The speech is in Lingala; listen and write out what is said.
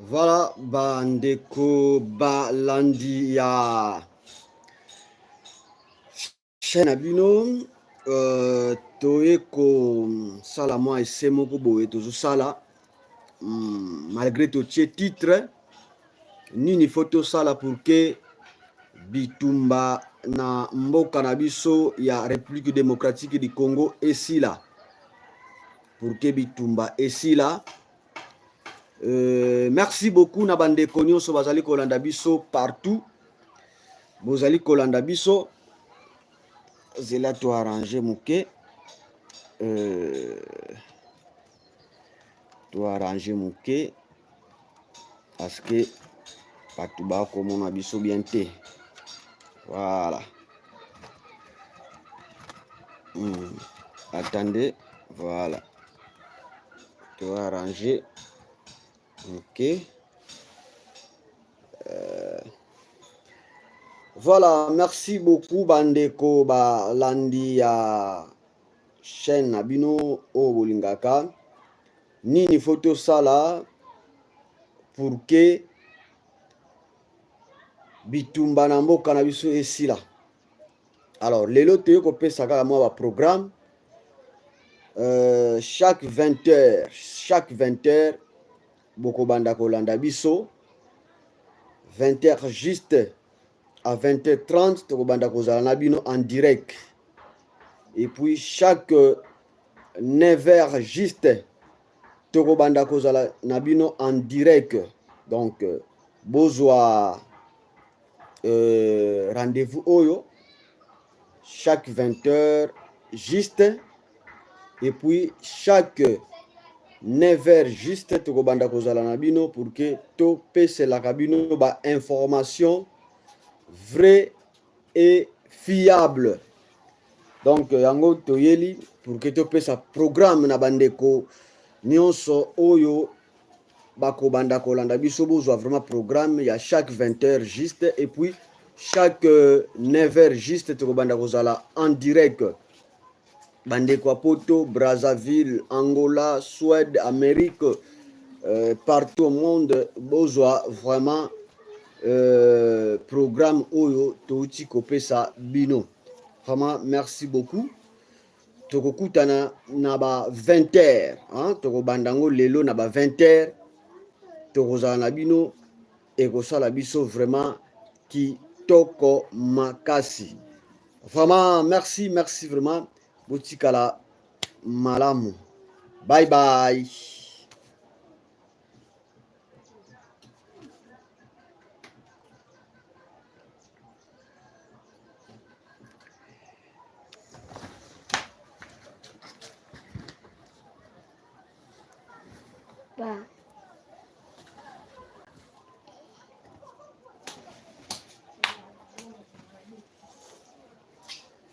Voilà, bandeko balandi ya chaîne abino toye ko sala mwa ese moko boye tozo sala malgré totie titre nini faut tosala pour que bitumba na mboka na biso ya République démocratique du Congo esila pour que bitumba esila. Merci beaucoup na bandeko nyonso bazali kolanda biso partout bozali kolanda biso zela to arranger moke parce que bato bakomona biso bien te. Voilà. Attendez, voilà, to arranger. Ok. Voilà, merci beaucoup bandeko balandi ya chaîne nabino o bolingaka nini photo sala pour que bitumba na mboka na biso esila. Alors lelo toye kopesa kaka mwa ba programme chaque 20 heures boko banda kolanda biso 20 heures juste à 20h30 tokobanda kozala na bino en direct, et puis chaque 9h juste tokobanda kozala na bino en direct. Donc bozwa rendez-vous oyo chaque 20h juste, et puis chaque 9h juste tokobanda kozala na bino pour que topeselaka bino ba information vrai et fiable. Donc yango toyeli pour que topesa programme na bandeko nyonso oyo bakobanda kolanda biso bozwa vraiment programme ya chaque 20h juste, et puis chaque 9h juste tokobanda kozala en direct. Bandeko a poto, Brazzaville, Angola, Suède, Amérique, partout au monde bozwa vraiment programme oyo touti kopesa bino. Vraiment merci beaucoup. Tokokutana na ba 20h hein, tokobandango lelo na ba 20h tokozala na bino ekosala biso vraiment kitoko makasi. Vraiment merci vraiment botikala malamu. Bye bye.